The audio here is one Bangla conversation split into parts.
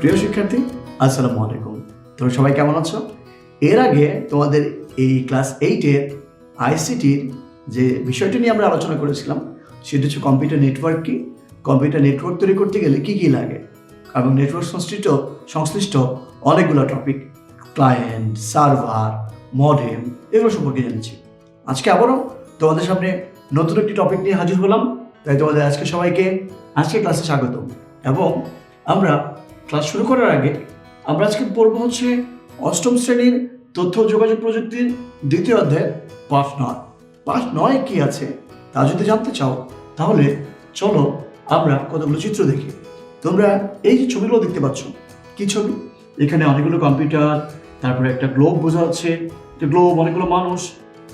প্রিয় শিক্ষার্থী, আসসালামু আলাইকুম। তোমরা সবাই কেমন আছো? এর আগে তোমাদের এই ক্লাস 8-এর আইসিটির যে বিষয়টি নিয়ে আমরা আলোচনা করেছিলাম সেটা হচ্ছে কম্পিউটার নেটওয়ার্ক কি, কম্পিউটার নেটওয়ার্ক তৈরি করতে গেলে কি কি লাগে এবং নেটওয়ার্ক সংশ্লিষ্ট অনেকগুলো টপিক, ক্লায়েন্ট, সার্ভার, মডেম, এগুলো সম্পর্কে জেনেছি। আজকে আবারও তোমাদের সামনে নতুন একটি টপিক নিয়ে হাজির হলাম। তাই তোমাদের আজকে সবাইকে আজকে ক্লাসে স্বাগত। এবং আমরা ক্লাস শুরু করার আগে আমরা আজকে পড়ব হচ্ছে অষ্টম শ্রেণীর তথ্য যোগাযোগ প্রযুক্তির দ্বিতীয় অধ্যায় পাঠ 9। পাঠ 9 কি আছে তা যদি জানতে চাও তাহলে চলো আমরা কতগুলো চিত্র দেখি। তোমরা এই যে ছবিগুলো দেখতে পাচ্ছ, কি ছবি? এখানে অনেকগুলো কম্পিউটার, তারপরে একটা গ্লোব বোঝা যাচ্ছে, একটা গ্লোব, অনেকগুলো মানুষ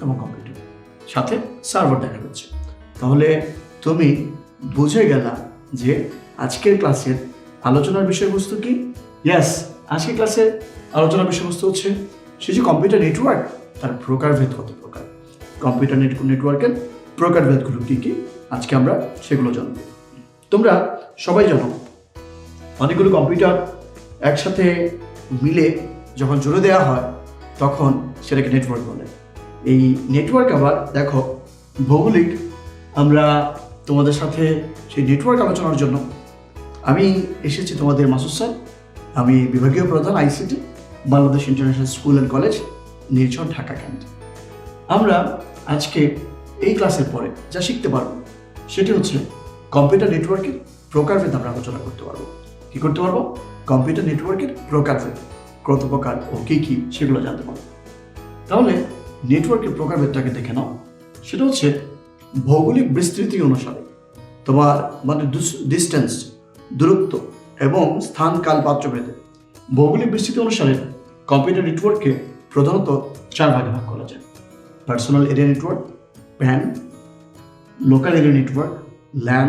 এবং কম্পিউটার, সাথে সার্ভার দেখা যাচ্ছে। তাহলে তুমি বুঝে গেলা যে আজকের ক্লাসের আলোচনার বিষয়বস্তু কি। ইয়েস, আজকের ক্লাসের আলোচনার বিষয়বস্তু হচ্ছে সেই যে কম্পিউটার নেটওয়ার্ক, তার প্রকারভেদ কত প্রকার, কম্পিউটার নেটওয়ার্কের প্রকারভেদগুলো কি কি, আজকে আমরা সেগুলো জানব। তোমরা সবাই জানো অনেকগুলো কম্পিউটার একসাথে মিলে যখন জুড়ে দেওয়া হয় তখন সেটাকে নেটওয়ার্ক বলে। এই নেটওয়ার্ক আবার দেখো ভৌগোলিক, আমরা তোমাদের সাথে সেই নেটওয়ার্ক আলোচনার জন্য আমি এসেছি তোমাদের মাসুদ স্যার। আমি বিভাগীয় প্রধান ICT, Bangladesh international school and college, Nirjhar, Dhaka can't. আমরা আজকে এই ক্লাসের পরে যা শিখতে পারবো সেটি হচ্ছে কম্পিউটার নেটওয়ার্কের প্রকারভেদ আমরা আলোচনা করতে পারবো। কি করতে পারবো? কম্পিউটার নেটওয়ার্কের প্রকারভেদ, কত প্রকার ও কী কী সেগুলো জানতে পারবো। তাহলে নেটওয়ার্কের প্রকারভেদটাকে দেখে নাও। সেটা হচ্ছে ভৌগোলিক বিস্তৃতি অনুসারে তোমার মানে ডিস্টেন্স, দূরত্ব এবং স্থান কাল পাত্র ভেদে ভৌগোলিক বিস্তৃতি অনুসারে কম্পিউটার নেটওয়ার্ককে প্রধানত 4 ভাগে ভাগ করা যায়: personal area network, pan, local area network, LAN,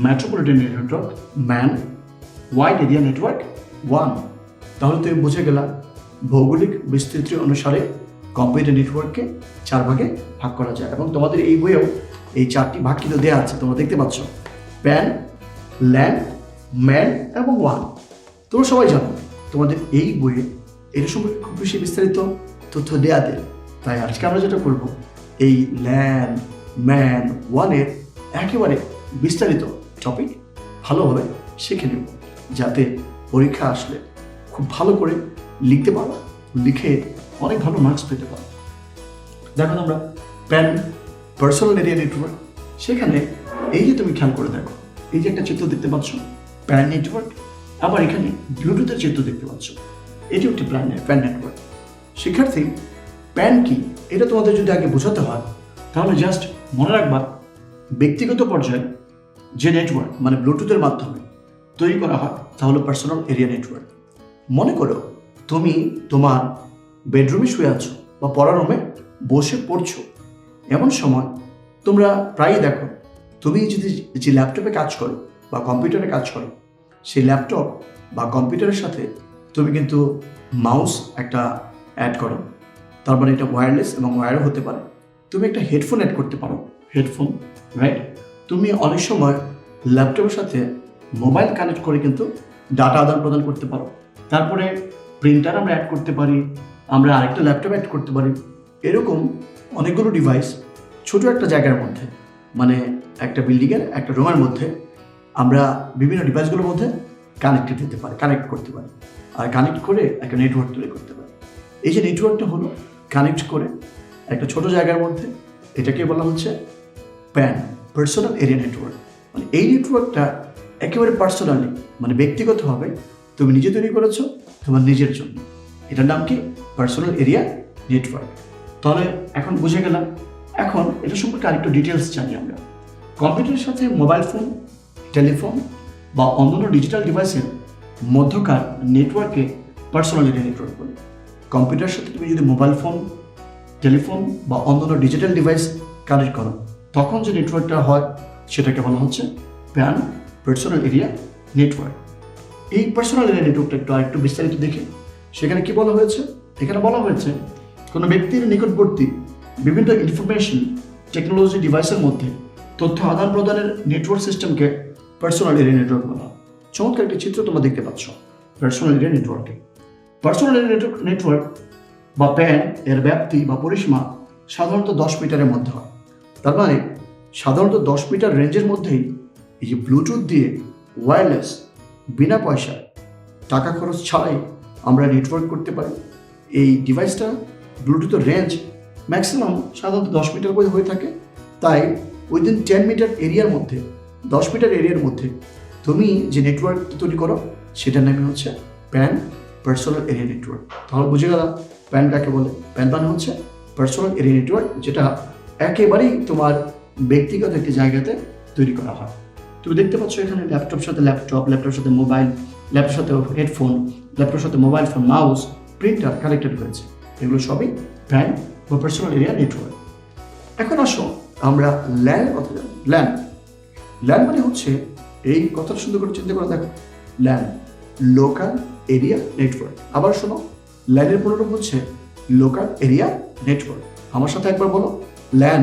metropolitan area network, man, wide area network, one. তাহলে তুমি বুঝে গেলা ভৌগোলিক বিস্তৃতি অনুসারে কম্পিউটার নেটওয়ার্ককে 4 ভাগে ভাগ করা যায়। এবং তোমাদের এই বইয়েও এই 4টি ভাগ কিন্তু দেওয়া আছে, তোমরা দেখতে পাচ্ছ: প্যান, ল্যান, ম্যান এবং ওয়ান। তোমরা সবাই জানো তোমাদের এই বইয়ে এটা সম্পর্কে খুব বেশি বিস্তারিত তথ্য দেওয়া দেয়। তাই আজকে আমরা যেটা করব, এই ল্যান, ম্যান, ওয়ানের একেবারে বিস্তারিত টপিক ভালোভাবে শিখে নেব, যাতে পরীক্ষা আসলে খুব ভালো করে লিখতে পারো, লিখে অনেক ভালো মার্কস পেতে পারো। দেখো তোমরা প্যান, পার্সোনাল এরিয়া নেটওয়ার্ক, সেখানে এই যে তুমি খেয়াল করে দেখো, এই যে একটা চিত্র দেখতে পাচ্ছ প্যান নেটওয়ার্ক, আবার এখানে ব্লুটুথের চিত্র দেখতে পাচ্ছ, এটি একটি প্যান নেটওয়ার্ক। শিক্ষার্থী, প্যান কি এটা তোমাদের যদি আগে বোঝাতে হয় তাহলে জাস্ট মনে রাখবা ব্যক্তিগত পর্যায়ে যে নেটওয়ার্ক মানে ব্লুটুথের মাধ্যমে তৈরি করা হয় তা হলো পার্সোনাল এরিয়া নেটওয়ার্ক। মনে করো তুমি তোমার বেডরুমে শুয়ে আছো বা পড়ার রুমে বসে পড়ছো, এমন সময় তোমরা প্রায়ই দেখো তুমি যদি যে ল্যাপটপে কাজ করো বা কম্পিউটারে কাজ করো, সেই ল্যাপটপ বা কম্পিউটারের সাথে তুমি কিন্তু মাউস একটা অ্যাড করো। তার মানে এটা ওয়্যারলেস এবং ওয়্যারও হতে পারে। তুমি একটা হেডফোন অ্যাড করতে পারো, হেডফোন, রাইট? তুমি অনেক সময় ল্যাপটপের সাথে মোবাইল কানেক্ট করে কিন্তু ডাটা আদান প্রদান করতে পারো। তারপরে প্রিন্টার আমরা অ্যাড করতে পারি, আমরা আরেকটা ল্যাপটপ অ্যাড করতে পারি। এরকম অনেকগুলো ডিভাইস ছোটো একটা জায়গার মধ্যে, মানে একটা বিল্ডিংয়ের একটা রুমের মধ্যে আমরা বিভিন্ন ডিভাইসগুলোর মধ্যে কানেক্টেড হতে পারি, কানেক্ট করতে পারি, আর কানেক্ট করে একটা নেটওয়ার্ক তৈরি করতে পারি। এই যে নেটওয়ার্কটা হলো কানেক্ট করে একটা ছোট জায়গার মধ্যে, এটাকে বলা হচ্ছে প্যান, পার্সোনাল এরিয়া নেটওয়ার্ক। মানে এই নেটওয়ার্কটা একেবারে পার্সোনালি, মানে ব্যক্তিগতভাবে তুমি নিজে তৈরি করেছো তোমার নিজের জন্য। এটার নাম কি? Personal area network. তাহলে এখন বুঝে গেলাম। এখন এটা সম্পর্কে আরেকটু ডিটেলস জানি আমরা। কম্পিউটারের সাথে মোবাইল ফোন, টেলিফোন বা অন্যান্য ডিজিটাল ডিভাইসের মধ্যকার নেটওয়ার্কে পার্সোনাল এরিয়া নেটওয়ার্ক বলে। কম্পিউটারের সাথে তুমি যদি মোবাইল ফোন, টেলিফোন বা অন্যান্য ডিজিটাল ডিভাইস কানেক্ট করো, তখন যে নেটওয়ার্কটা হয় সেটাকে বলা হচ্ছে প্যান, পার্সোনাল এরিয়া নেটওয়ার্ক। এই পার্সোনাল এরিয়া নেটওয়ার্কটা আরেকটু বিস্তারিত দেখি। সেখানে কি বলা হয়েছে? এখানে বলা হয়েছে কোনো ব্যক্তির নিকটবর্তী বিভিন্ন ইনফরমেশন টেকনোলজি ডিভাইসের মধ্যে তথ্য আদান প্রদানের নেটওয়ার্ক সিস্টেমকে পার্সোনাল এরিয়া নেটওয়ার্ক বলা হয়। চমৎকার একটি চিত্র তোমরা দেখতে পাচ্ছ। পার্সোনাল এরিয়া নেটওয়ার্কে। পার্সোনাল এরিয়া নেটওয়ার্ক বা প্যান এর ব্যাপ্তি বা পরিসীমা সাধারণত 10 মিটারের মধ্যে হয়। তার মানে সাধারণত 10 মিটার রেঞ্জের মধ্যেই এই যে ব্লুটুথ দিয়ে ওয়্যারলেস বিনা পয়সায় টাকা খরচ ছাড়াই আমরা নেটওয়ার্ক করতে পারি। এই ডিভাইসটা ব্লুটুথের রেঞ্জ ম্যাক্সিমাম সাধারণত 10 মিটার করে হয়ে থাকে। তাই উইদিন 10 মিটার এরিয়ার মধ্যে 10 মিটার এরিয়ার মধ্যে তুমি যে নেটওয়ার্ক তৈরি করো সেটার নামই হচ্ছে প্যান পার্সোনাল এরিয়া নেটওয়ার্ক। তাহলে বুঝে গেল প্যান কাকে বলে। প্যান মানে হচ্ছে পার্সোনাল এরিয়া নেটওয়ার্ক, যেটা একেবারেই তোমার ব্যক্তিগত একটি জায়গাতে তৈরি করা হয়। তুমি দেখতে পাচ্ছ এখানে ল্যাপটপ সাথে ল্যাপটপ, ল্যাপটপের সাথে মোবাইল, ল্যাপটপের সাথে হেডফোন, ল্যাপটপের সাথে mobile phone, mouse, printer connected হয়েছে। এগুলো সবই প্যান বা পার্সোনাল এরিয়া নেটওয়ার্ক। এখন আসো আমরা ল্যানের কথা জানি। ল্যান মানে হচ্ছে, এই কথাটা সুন্দর করে চিন্তা করে দেখো, ল্যান লোকাল এরিয়া নেটওয়ার্ক। আবার শোনো, ল্যানের পুরোটা হচ্ছে লোকাল এরিয়া নেটওয়ার্ক। আমার সাথে একবার বলো, ল্যান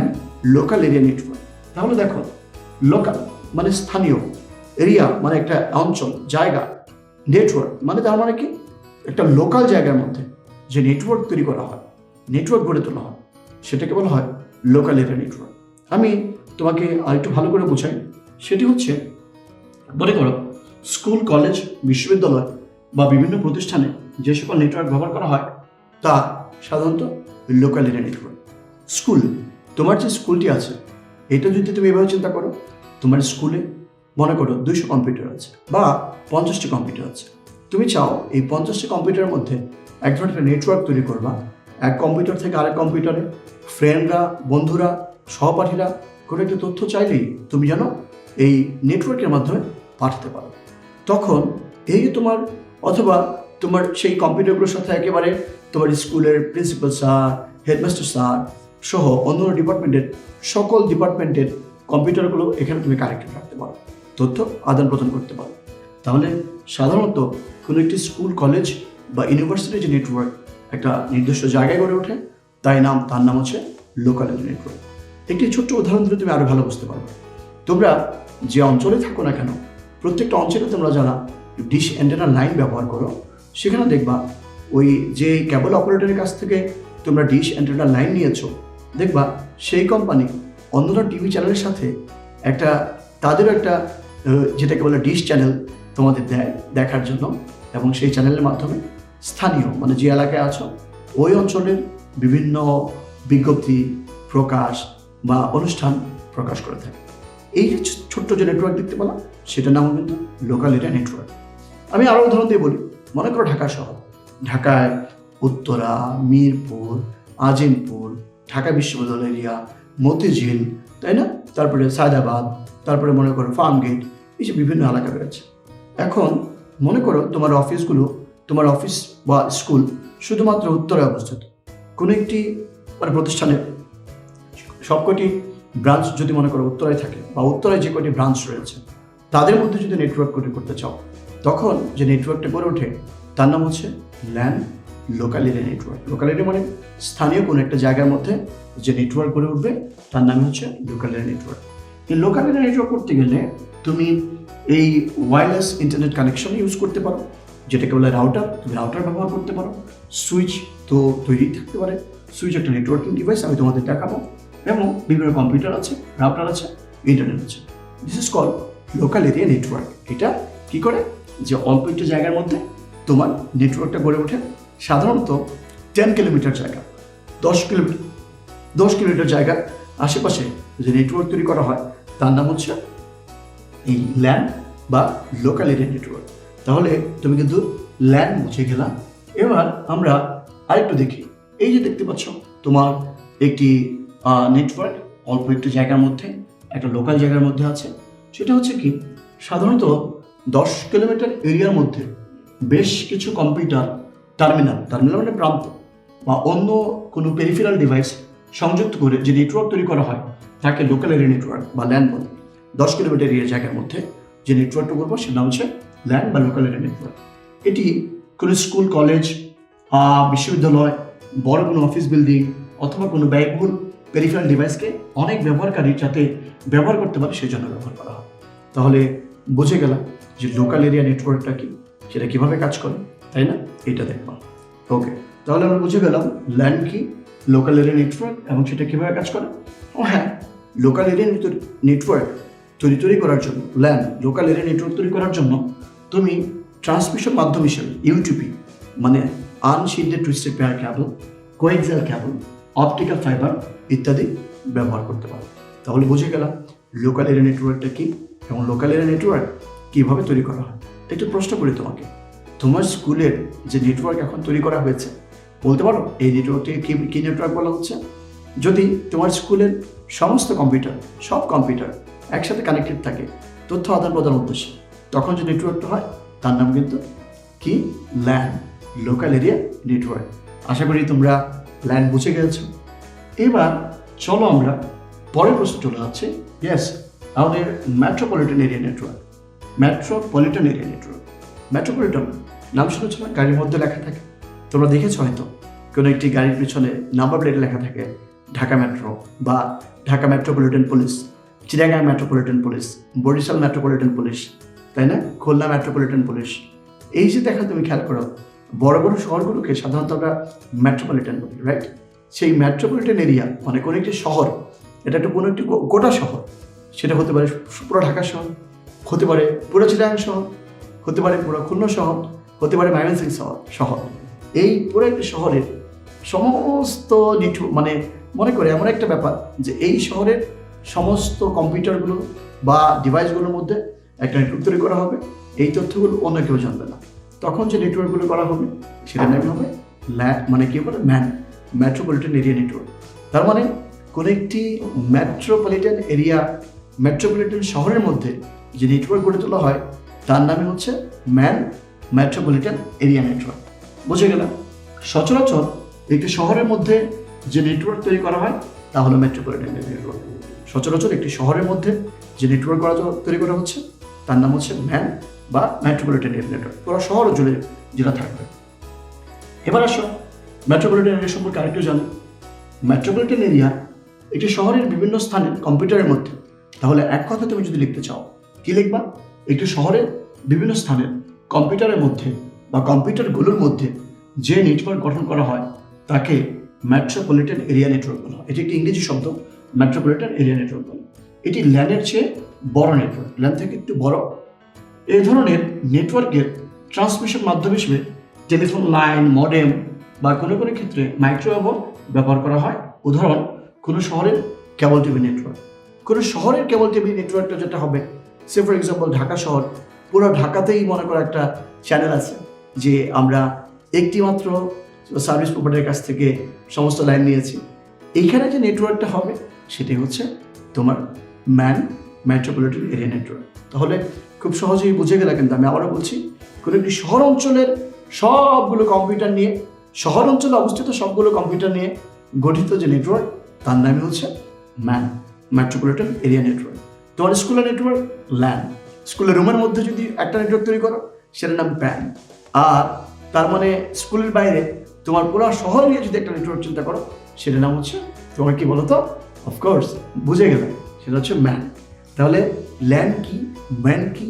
লোকাল এরিয়া নেটওয়ার্ক। তাহলে দেখো, লোকাল মানে স্থানীয়, এরিয়া মানে একটা অঞ্চল, জায়গা, নেটওয়ার্ক মানে তার মানে কি একটা লোকাল জায়গার মধ্যে যে নেটওয়ার্ক তৈরি করা হয়, নেটওয়ার্ক গড়ে তোলা হয়, সেটাকে বলা হয় লোকাল এরিয়া নেটওয়ার্ক। আমি তোমাকে আরেকটু ভালো করে বোঝাই। সেটি হচ্ছে, মনে করো স্কুল, কলেজ, বিশ্ববিদ্যালয় বা বিভিন্ন প্রতিষ্ঠানে যে সকল নেটওয়ার্ক ব্যবহার করা হয় তা সাধারণত লোকাল এরিয়া নেটওয়ার্ক। স্কুল, তোমার যে স্কুলটি আছে এটা যদি তুমি এভাবে চিন্তা করো, তোমার স্কুলে মনে করো 200 কম্পিউটার আছে বা 50টি কম্পিউটার আছে। তুমি চাও এই 50টি কম্পিউটারের মধ্যে এক ধরনের নেটওয়ার্ক তৈরি করবা। এক কম্পিউটার থেকে আরেক কম্পিউটারে ফ্রেন্ডরা, বন্ধুরা, সহপাঠীরা কোনো একটা তথ্য চাইলেই তুমি জানো এই নেটওয়ার্কের মাধ্যমে পাঠাতে পারো। তখন এই তোমার অথবা তোমার সেই কম্পিউটারগুলোর সাথে একেবারে তোমার স্কুলের প্রিন্সিপাল স্যার, হেডমাস্টার স্যার সহ অন্য ডিপার্টমেন্টের সকল ডিপার্টমেন্টের কম্পিউটারগুলো এখানে তুমি কানেক্টেড রাখতে পারো, তথ্য আদান প্রদান করতে পারো। তাহলে সাধারণত কোনো একটি স্কুল, কলেজ বা ইউনিভার্সিটির যে নেটওয়ার্ক একটা নির্দিষ্ট জায়গায় গড়ে ওঠে তার নাম হচ্ছে লোকাল এরিয়া নেটওয়ার্ক। একটি ছোট্ট উদাহরণ দিলে তুমি আরো ভালো বুঝতে পারবে। তোমরা যে অঞ্চলে থাকো না কেন, প্রত্যেকটা অঞ্চলে তোমরা যারা ডিশ অ্যান্টেনা লাইন ব্যবহার করো, সেখানে দেখবা ওই যে কেবল অপারেটরের কাছ থেকে তোমরা ডিশ অ্যান্টেনা লাইন নিয়েছো, দেখবা সেই কোম্পানি অন্যান্য টিভি চ্যানেলের সাথে একটা তাদেরও একটা যেটাকে বলে ডিশ চ্যানেল তোমাদের দেয় দেখার জন্য, এবং সেই চ্যানেলের মাধ্যমে স্থানীয় মানে যে এলাকায় আছো ওই অঞ্চলের বিভিন্ন বিজ্ঞপ্তি প্রকাশ বা অনুষ্ঠান প্রকাশ করে থাকে। এই যে ছোট্ট যে নেটওয়ার্ক দেখতে পেলাম সেটার নাম কিন্তু লোকাল এরিয়া নেটওয়ার্ক। আমি আরও উদাহরণ দিয়ে বলি। মনে করো ঢাকা শহর, ঢাকায় উত্তরা, মিরপুর, আজিমপুর, ঢাকা বিশ্ববিদ্যালয় এরিয়া, মতিঝিল, তাই না, তারপরে সায়দাবাদ, তারপরে মনে করো ফার্মগেট, এই যে বিভিন্ন এলাকা রয়েছে। এখন মনে করো তোমার অফিসগুলো, তোমার অফিস বা স্কুল শুধুমাত্র উত্তরায় অবস্থিত। কোনো একটি মানে প্রতিষ্ঠানের সবকটি ব্রাঞ্চ যদি মনে করো উত্তরায় থাকে বা উত্তরায় যে কটি ব্রাঞ্চ রয়েছে তাদের মধ্যে যদি নেটওয়ার্ক করতে চাও, তখন যে নেটওয়ার্কটা গড়ে ওঠে তার নাম হচ্ছে LAN local area network. Local area মানে স্থানীয় কোনো একটা জায়গার মধ্যে যে নেটওয়ার্ক গড়ে উঠবে তার নাম হচ্ছে লোকাল এরিয়া নেটওয়ার্ক। এই লোকাল এরিয়া নেটওয়ার্ক করতে গেলে তুমি এই ওয়্যারলেস ইন্টারনেট কানেকশন ইউজ করতে পারো, যেটাকে বলে রাউটার। তুমি রাউটার ব্যবহার করতে পারো। সুইচ তো তৈরি থাকতে পারে, সুইচ একটা নেটওয়ার্কিং ডিভাইস, আমি তোমাদের দেখাবো। এবং বিভিন্ন কম্পিউটার আছে, রাউটার আছে, ইন্টারনেট আছে। This is call local area network. এটা কি করে যে অল্প একটি জায়গার মধ্যে তোমার নেটওয়ার্কটা গড়ে ওঠে। সাধারণত 10 কিলোমিটার জায়গা, 10 কিলোমিটার জায়গার আশেপাশে যে নেটওয়ার্ক তৈরি করা হয় তার নাম হচ্ছে এই ল্যান বা লোকাল এরিয়া নেটওয়ার্ক। তাহলে তুমি কিন্তু ল্যান বুঝে গেলাম। এবার আমরা আরেকটু দেখি। এই যে দেখতে পাচ্ছ তোমার একটি নেটওয়ার্ক অল্প একটি জায়গার মধ্যে, একটা লোকাল জায়গার মধ্যে আছে। সেটা হচ্ছে কি, সাধারণত 10 কিলোমিটার এরিয়ার মধ্যে বেশ কিছু কম্পিউটার টার্মিনাল মানে প্রান্ত বা অন্য কোনো পেরিফেরাল ডিভাইস সংযুক্ত করে যে নেটওয়ার্ক তৈরি করা হয় তাকে লোকাল এরিয়া নেটওয়ার্ক বা ল্যান বলে। 10 কিলোমিটার এরিয়া জায়গার মধ্যে যে নেটওয়ার্কটা করবো সেটা নাম হচ্ছে ল্যান বা লোকাল এরিয়া নেটওয়ার্ক। এটি কোনো স্কুল, কলেজ, বিশ্ববিদ্যালয়, বড় কোনো অফিস বিল্ডিং অথবা কোনো ব্যয়বহুল পেরিফেরাল ডিভাইসকে অনেক ব্যবহারকারী যাতে ব্যবহার করতে পারে সেই জন্য ব্যবহার করা হয়। তাহলে বুঝে গেলাম যে লোকাল এরিয়া নেটওয়ার্কটা কি। সেটা কিভাবে কাজ করে, তাই না? এটা দেখবা। ওকে, তাহলে আমরা বুঝে গেলাম ল্যান কি, লোকাল এরিয়া নেটওয়ার্ক, এবং সেটা কিভাবে কাজ করে। ও হ্যাঁ, লোকাল এরিয়া নেটওয়ার্ক তৈরি করার জন্য, ল্যান লোকাল এরিয়া নেটওয়ার্ক তৈরি করার জন্য তুমি ট্রান্সমিশন মাধ্যম হিসেবে ইউটিপি মানে unshielded twisted pair cable, coaxial cable, optical fibre ইত্যাদি ব্যবহার করতে পারো। তাহলে বুঝে গেলাম লোকাল এরিয়া নেটওয়ার্কটা কি এবং লোকাল এরিয়া নেটওয়ার্ক কীভাবে তৈরি করা হয়। একটু প্রশ্ন করি তোমাকে, তোমার স্কুলের যে নেটওয়ার্ক এখন তৈরি করা হয়েছে, বলতে পারো এই নেটওয়ার্কটিকে কী নেটওয়ার্ক বলা হচ্ছে? যদি তোমার স্কুলের সমস্ত কম্পিউটার, সব কম্পিউটার একসাথে কানেক্টেড থাকে তথ্য আদান প্রদান উদ্দেশ্যে, তখন যে নেটওয়ার্কটা হয় তার নাম কিন্তু কি? LAN, local area network. আশা করি তোমরা ল্যান বুঝে গেছো। এবার চলো আমরা পরের প্রশ্ন চলে যাচ্ছে। ইয়েস, আমাদের metropolitan area network. Metropolitan area network, metropolitan নাম শুনেছ না? গাড়ির মধ্যে লেখা থাকে, তোমরা দেখেছো হয়তো কোনো একটি গাড়ির পিছনে নাম্বার প্লেটে লেখা থাকে ঢাকা মেট্রো বা ঢাকা মেট্রোপলিটন পুলিশ, চিড়িয়াখানা metropolitan police, Barishal metropolitan police, তাই না? Khulna metropolitan police. এই যে দেখা, তুমি খেয়াল করো, বড় বড় শহরগুলোকে সাধারণত আমরা মেট্রোপলিটন বলি, রাইট? সেই মেট্রোপলিটন এরিয়া মানে কোনো একটি শহর, এটা একটা কোনো একটি গোটা শহর, সেটা হতে পারে পুরো ঢাকা শহর, হতে পারে পুরো চিড়িয়াখানা শহর, হতে পারে পুরো খুলনা শহর, হতে পারে ময়মনসিংহ শহর। এই পুরো একটি শহরের সমস্ত মানে মনে করে এমন একটা ব্যাপার যে এই শহরের সমস্ত কম্পিউটারগুলো বা ডিভাইসগুলোর মধ্যে একটা নেটওয়ার্ক তৈরি করা হবে। এই তথ্যগুলো অন্য কেউ জানবে না। তখন যে নেটওয়ার্কগুলো করা হবে সেটা নাম হবে মানে কি বলে মেট্রোপলিটন এরিয়া নেটওয়ার্ক। তার মানে কোনো একটি মেট্রোপলিটন শহরের মধ্যে যে নেটওয়ার্ক গড়ে তোলা হয় তার নামই হচ্ছে মেট্রোপলিটন এরিয়া নেটওয়ার্ক। বুঝে গেলাম? সচরাচর একটি শহরের মধ্যে যে নেটওয়ার্ক তৈরি করা হয় তা হলো মেট্রোপলিটন এরিয়া নেটওয়ার্ক। সচরাচর একটি শহরের মধ্যে যে নেটওয়ার্ক তৈরি করা হচ্ছে তার নাম হচ্ছে মেট্রোপলিটন এরিয়া নেটওয়ার্ক, পুরো শহর জুড়ে যেটা থাকবে। এবার আসো মেট্রোপলিটন এরিয়া সম্পর্কে আরেকটু জানো। মেট্রোপলিটন এরিয়া একটি শহরের বিভিন্ন স্থানে কম্পিউটারের মধ্যে, তাহলে এক কথা তুমি যদি লিখতে চাও কি লিখবা? একটি শহরের বিভিন্ন স্থানের কম্পিউটারের মধ্যে বা কম্পিউটারগুলোর মধ্যে যে নেটওয়ার্ক গঠন করা হয় তাকে মেট্রোপলিটন এরিয়া নেটওয়ার্ক বলা হয়। এটি একটি ইংরেজি শব্দ, মেট্রোপলিটন এরিয়া নেটওয়ার্ক বলা। এটি ল্যানের চেয়ে বড় নেটওয়ার্ক, ল্যান থেকে একটু বড়। এই ধরনের নেটওয়ার্কের ট্রান্সমিশন মাধ্যম হিসেবে টেলিফোন লাইন, মডেম বা কোনো কোনো ক্ষেত্রে মাইক্রোওয়েভও ব্যবহার করা হয়। উদাহরণ, কোনো শহরের কেবল টিভি নেটওয়ার্ক। কোনো শহরের কেবল টিভি নেটওয়ার্কটা যেটা হবে, সে ফর এক্সাম্পল ঢাকা শহর, পুরো ঢাকাতেই মনে করো একটা চ্যানেল আছে যে আমরা একটি মাত্র সার্ভিস প্রোভাইডারের কাছ থেকে সমস্ত লাইন নিয়েছি। এইখানে যে নেটওয়ার্কটা হবে সেটাই হচ্ছে তোমার মেট্রোপলিটন এরিয়া নেটওয়ার্ক। তাহলে খুব সহজেই বুঝে গেলে, কিন্তু আমি আবারও বলছি, কোনো একটি শহর অঞ্চলের সবগুলো কম্পিউটার নিয়ে, শহর অঞ্চলে অবস্থিত সবগুলো কম্পিউটার নিয়ে গঠিত যে নেটওয়ার্ক তার নামই হচ্ছে মেট্রোপলিটন এরিয়া নেটওয়ার্ক। তোমার স্কুলের নেটওয়ার্ক ল্যান, স্কুলের রুমের মধ্যে যদি একটা নেটওয়ার্ক তৈরি করো সেটার নাম প্যান। আর তার মানে স্কুলের বাইরে তোমার পুরো শহর নিয়ে যদি একটা নেটওয়ার্ক চিন্তা করো সেটার নাম হচ্ছে তোমার কি বলো তো? অফকোর্স বুঝে গেলে, সেটা হচ্ছে ম্যান। তাহলে ল্যান কি, ম্যান কি,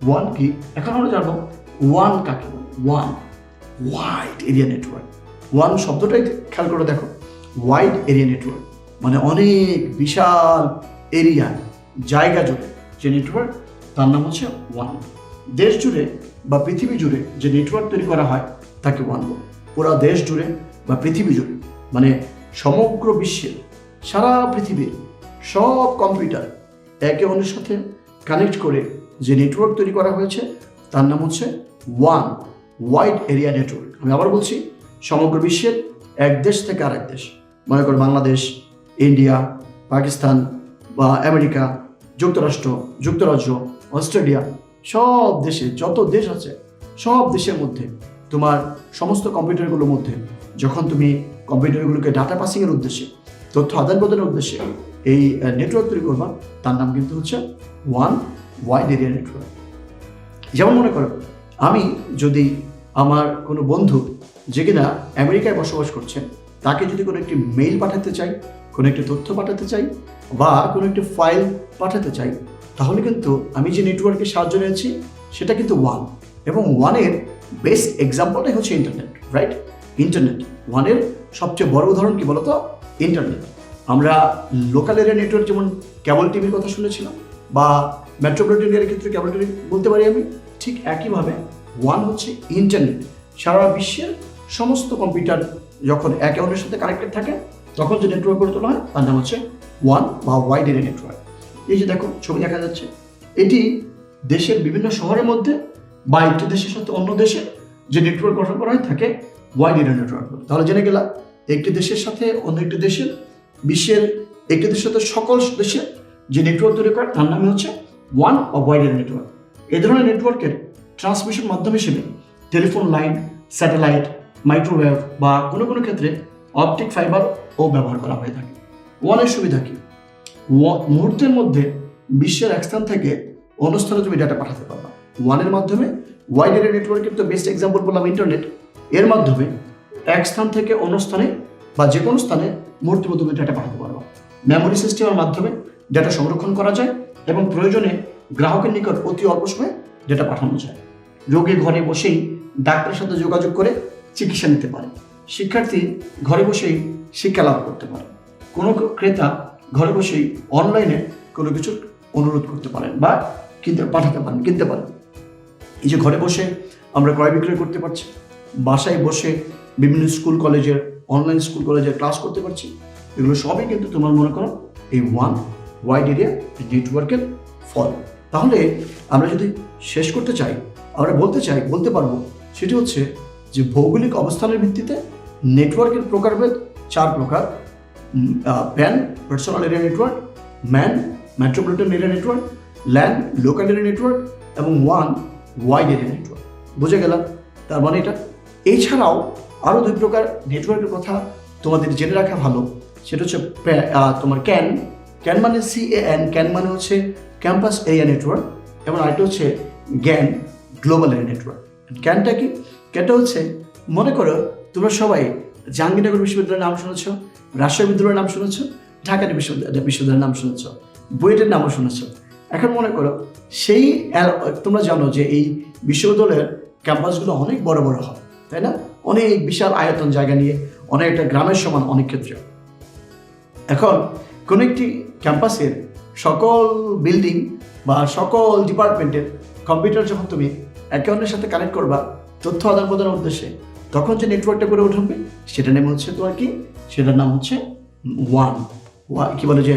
ওয়ান কি? এখন আমরা জানবো ওয়ান কাকে বলে। One, wide area network. One শব্দটাই খেয়াল করে দেখো, ওয়াইড এরিয়া নেটওয়ার্ক মানে অনেক বিশাল এরিয়া, জায়গা জুড়ে যে নেটওয়ার্ক তার নাম হচ্ছে ওয়ান। দেশ জুড়ে বা পৃথিবী জুড়ে যে নেটওয়ার্ক তৈরি করা হয় তাকে ওয়ান বলে। পুরা দেশ জুড়ে বা পৃথিবী জুড়ে মানে সমগ্র বিশ্বের, সারা পৃথিবীর সব কম্পিউটার একে অন্যের সাথে কানেক্ট করে যে নেটওয়ার্ক তৈরি করা হয়েছে তার নাম হচ্ছে ওয়াইড এরিয়া নেটওয়ার্ক। আমি আবার বলছি, সমগ্র বিশ্বের এক দেশ থেকে আরেক দেশ, মনে করো বাংলাদেশ, ইন্ডিয়া, পাকিস্তান বা আমেরিকা, যুক্তরাষ্ট্র, যুক্তরাজ্য, অস্ট্রেলিয়া, সব দেশে যত দেশ আছে সব দেশের মধ্যে তোমার সমস্ত কম্পিউটারগুলোর মধ্যে যখন তুমি কম্পিউটারগুলোকে ডাটা পাসিংয়ের উদ্দেশ্যে, তথ্য আদান প্রদানের উদ্দেশ্যে এই নেটওয়ার্ক তৈরি করবা তার নাম কিন্তু হচ্ছে ওয়াইড এরিয়া নেটওয়ার্ক। যেমন মনে করো, আমি যদি আমার কোনো বন্ধু যে কিনা আমেরিকায় বসবাস করছে তাকে যদি কোনো একটি মেইল পাঠাতে চাই, কোনো একটি তথ্য পাঠাতে চাই বা কোনো একটি ফাইল পাঠাতে চাই, তাহলে কিন্তু আমি যে নেটওয়ার্কের সাহায্য নিয়েছি সেটা কিন্তু ওয়ান, এবং ওয়ানের বেস্ট এক্সাম্পলটাই হচ্ছে ইন্টারনেট, রাইট? ইন্টারনেট ওয়ানের সবচেয়ে বড় উদাহরণ কি বলতো? ইন্টারনেট। আমরা লোকাল এরিয়া নেটওয়ার্ক যেমন কেবল টিভির কথা শুনেছিলাম, বা মেট্রোপলিটন এরিয়ার ক্ষেত্রে কেবল টিভি বলতে পারি আমি, ঠিক একইভাবে ওয়ান হচ্ছে ইন্টারনেট। সারা বিশ্বের সমস্ত কম্পিউটার যখন একে অন্যের সাথে কানেক্টেড থাকে তখন যে নেটওয়ার্ক গড়ে তোলা হয় তার নাম হচ্ছে ওয়ান বা ওয়াইড এরিয়া নেটওয়ার্ক। এই যে দেখো ছবি দেখা যাচ্ছে, এটি দেশের বিভিন্ন শহরের মধ্যে বা একটি দেশের সাথে অন্য দেশে যে নেটওয়ার্ক গঠন করা হয় থাকে ওয়াইড এরিয়া নেটওয়ার্ক। তাহলে জেনে গেলাম একটি দেশের সাথে অন্য একটি দেশের, বিশ্বের একটি দেশের সাথে সকল দেশের যে নেটওয়ার্ক তৈরি করে তার নাম হচ্ছে ওয়ান বা ওয়াইড এরিয়া নেটওয়ার্ক। এই ধরনের নেটওয়ার্কের ট্রান্সমিশন মাধ্যম হিসেবে টেলিফোন লাইন, স্যাটেলাইট, মাইক্রোওয়েভ বা কোনো কোনো ক্ষেত্রে অপটিক ফাইবারও ব্যবহার করা হয়ে থাকে। ওয়ানের সুবিধা কি? মুহূর্তের মধ্যে বিশ্বের এক স্থান থেকে অন্য স্থানে তুমি ডাটা পাঠাতে পারবা। ওয়ানের মাধ্যমে ওয়াইড এরিয়া নেটওয়ার্কের তো বেস্ট এক্সাম্পল বললাম ইন্টারনেট। এর মাধ্যমে এক স্থান থেকে অন্য স্থানে বা যে কোনো স্থানে মুহূর্তের মধ্যে ডাটা পাঠাতে পারবা। মেমোরি সিস্টেমের মাধ্যমে ডাটা সংরক্ষণ করা যায় এবং প্রয়োজনে গ্রাহকের নিকট অতি অল্প সময়ে ডেটা পাঠানো যায়। রোগী ঘরে বসেই ডাক্তারের সাথে যোগাযোগ করে চিকিৎসা নিতে পারে। শিক্ষার্থী ঘরে বসেই শিক্ষা লাভ করতে পারে। কোনো ক্রেতা ঘরে বসেই অনলাইনে কোনো কিছু অনুরোধ করতে পারেন বা কিনতে পারেন। এই যে ঘরে বসে আমরা ক্রয় বিক্রয় করতে পারছি, বাসায় বসে বিভিন্ন স্কুল কলেজের অনলাইন স্কুল কলেজের ক্লাস করতে পারছি, এগুলো সবই কিন্তু তোমার মনে করো এই ওয়ান ওয়াইড এরিয়া নেটওয়ার্কের ফল। তাহলে আমরা যদি শেষ করতে চাই, আমরা বলতে পারবো সেটি হচ্ছে যে ভৌগোলিক অবস্থানের ভিত্তিতে নেটওয়ার্কের প্রকারভেদ 4 প্রকার: pan personal area network, man metropolitan area network, LAN local area network এবং ওয়ান ওয়াইড এরিয়া নেটওয়ার্ক। বুঝে গেলাম? তার মানে এটা। এছাড়াও আরও 2 প্রকার নেটওয়ার্কের কথা তোমাদের জেনে রাখা ভালো। সেটা হচ্ছে তোমার ক্যান মানে CAN, ক্যান মানে হচ্ছে ক্যাম্পাস এরিয়া নেটওয়ার্ক, এবং আরেকটা হচ্ছে গ্যান গ্লোবাল এরিয়া নেটওয়ার্ক। ক্যানটা কি? ক্যানটা হচ্ছে, মনে করো তোমরা সবাই জাহাঙ্গীরনগর বিশ্ববিদ্যালয়ের নাম শুনেছ, রাজশাহী বিদ্যালয়ের নাম শুনেছ, ঢাকা বিশ্ববিদ্যালয়ের নাম শুনেছ, বুয়েটের নামও শুনেছ। এখন মনে করো সেই তোমরা জানো যে এই বিশ্ববিদ্যালয়ের ক্যাম্পাসগুলো অনেক বড় বড় হয়, তাই না? অনেক বিশাল আয়তন জায়গা নিয়ে, অনেকটা গ্রামের সমান অনেক ক্ষেত্রে। এখন কোনো একটি ক্যাম্পাসের সকল বিল্ডিং বা সকল ডিপার্টমেন্টের কম্পিউটার যখন তুমি একে অন্যের সাথে কানেক্ট করবা তথ্য আদান প্রদানের উদ্দেশ্যে, তখন যে নেটওয়ার্কটা করে উঠবে সেটার নাম হচ্ছে তোমার কি? সেটার নাম হচ্ছে ওয়ান কি বলে যে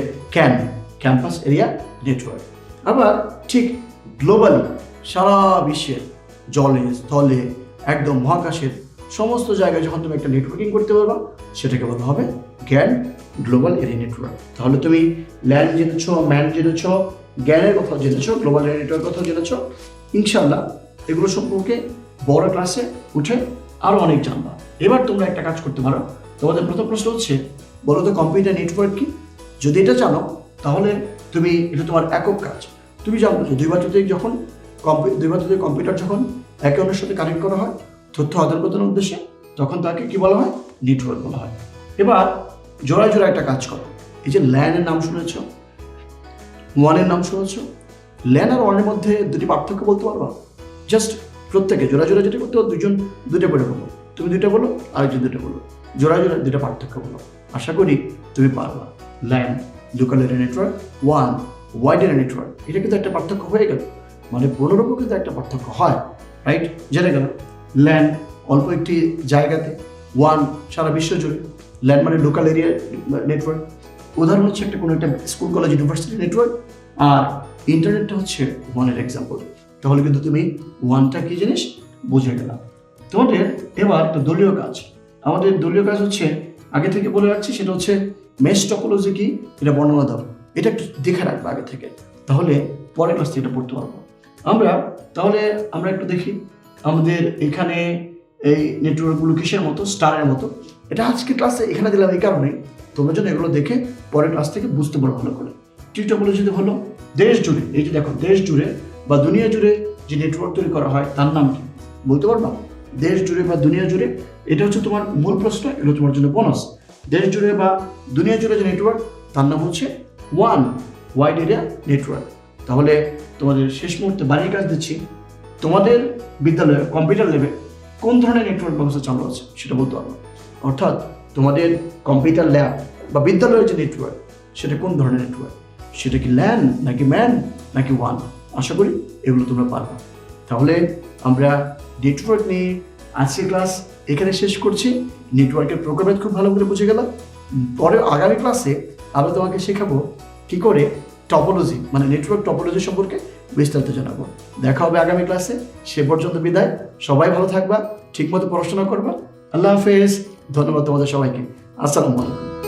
ক্যাম্পাস এরিয়া নেটওয়ার্ক। আবার ঠিক গ্লোবালি সারা বিশ্বের জলে স্থলে একদম মহাকাশের সমস্ত জায়গায় যখন তুমি একটা নেটওয়ার্কিং করতে পারবা সেটাকে বলা হবে গ্যান গ্লোবাল এরিয়া নেটওয়ার্ক। তাহলে তুমি ল্যান জেনেছ, ম্যান জেনেছ, জ্ঞানের কথা জেনেছ, গ্লোবাল এরিয়া নেটওয়ার্ক কথা জেনেছ। ইনশাআল্লাহ এগুলো সম্পর্কে বড় ক্লাসে উঠে আরও অনেক জানবা। এবার তোমরা একটা কাজ করতে পারো। তোমাদের প্রথম প্রশ্ন হচ্ছে, বলো তো কম্পিউটার নেটওয়ার্ক কি? যদি এটা জানো তাহলে তুমি এটা তোমার একক কাজ। তুমি জানো যে দুই বাচ্চাদের কম্পিউটার যখন একে অন্যের সাথে কানেক্ট করা হয় তথ্য আদান প্রদানের উদ্দেশ্যে, তখন তাকে কি বলা হয়? নেটওয়ার্ক বলা হয়। এবার জোড়ায় একটা কাজ করো। এই যে ল্যানের নাম শুনেছ, ওয়ানের নাম শুনেছ, ল্যান আর ওয়ানের মধ্যে 2টি পার্থক্য বলতে পারবা? জাস্ট প্রত্যেকে জোড়া যেটা করতে হবে, দুটো করে বলো। তুমি 2টা বলো, আরেকজন 2টা বলো, জোড়া 2টা পার্থক্য বলো। আশা করি তুমি পারবা। LAN local area network, one wide area network, এটা কিন্তু একটা পার্থক্য হয়ে গেল। মানে পুনরূপও কিন্তু একটা পার্থক্য হয়, রাইট? জেনে গেল ল্যান অল্প একটি জায়গাতে, ওয়ান সারা বিশ্ব জুড়ে। ল্যান মানে লোকাল এরিয়া নেটওয়ার্ক। উদাহরণ হচ্ছে কোনো একটা স্কুল কলেজ ইউনিভার্সিটি নেটওয়ার্ক, আর ইন্টারনেটটা হচ্ছে ওয়ানের এক্সাম্পল। তাহলে কিন্তু তুমি ওয়ানটা কি জিনিস বুঝে গেলাম। তোমাদের এবার একটা দলীয় কাজ। আমাদের দলীয় কাজ হচ্ছে, আগে থেকে বলে রাখছি, সেটা হচ্ছে মেশ টপোলজি কি এটা বর্ণনা দাও। এটা একটু দেখে রাখবো আগে থেকে, তাহলে পরের ক্লাস থেকে এটা পড়তে পারবো। আমরা একটু দেখি আমাদের এখানে এই নেটওয়ার্কগুলো কিসের মতো, স্টারের মতো। এটা আজকে ক্লাসে এখানে দিলাম এই কারণে তোমরা যেন এগুলো দেখে পরের ক্লাস থেকে বুঝতে পারো ভালো করে। টি টপোলজি হলো দেশ জুড়ে, এই যে দেখো দেশ জুড়ে বা দুনিয়া জুড়ে যে নেটওয়ার্ক তৈরি করা হয় তার নাম কি বলতে পারবা? দেশ জুড়ে বা দুনিয়া জুড়ে, এটা হচ্ছে তোমার মূল প্রশ্ন, এগুলো তোমার জন্য বোনাস। দেশ জুড়ে বা দুনিয়া জুড়ে যে নেটওয়ার্ক তার নাম হচ্ছে ওয়ান ওয়াইড এরিয়া নেটওয়ার্ক। তাহলে তোমাদের শেষ মুহূর্তে বাড়ির কাজ দিচ্ছি, তোমাদের বিদ্যালয়ে কম্পিউটার ল্যাবে কোন ধরনের নেটওয়ার্ক ব্যবস্থা চালু আছে সেটা বলতে পারবো। অর্থাৎ তোমাদের কম্পিউটার ল্যাব বা বিদ্যালয়ের যে নেটওয়ার্ক সেটা কোন ধরনের নেটওয়ার্ক, সেটা কি ল্যান নাকি ম্যান নাকি ওয়ান, আশা করি এগুলো তোমরা পারবে। তাহলে আমরা নেটওয়ার্ক নিয়ে আজকে ক্লাস এখানে শেষ করছি। নেটওয়ার্কের প্রোগ্রামের খুব ভালো করে বুঝে গেলাম। পরে আগামী ক্লাসে আমরা তোমাকে শেখাবো কি করে টপোলজি মানে নেটওয়ার্ক টপোলজি সম্পর্কে বিস্তারিত জানাবো। দেখা হবে আগামী ক্লাসে। সে পর্যন্ত বিদায়। সবাই ভালো থাকবা, ঠিকমতো পড়াশোনা করবা। আল্লাহ হাফেজ। ধন্যবাদ তোমাদের সবাইকে। আসসালামু আলাইকুম।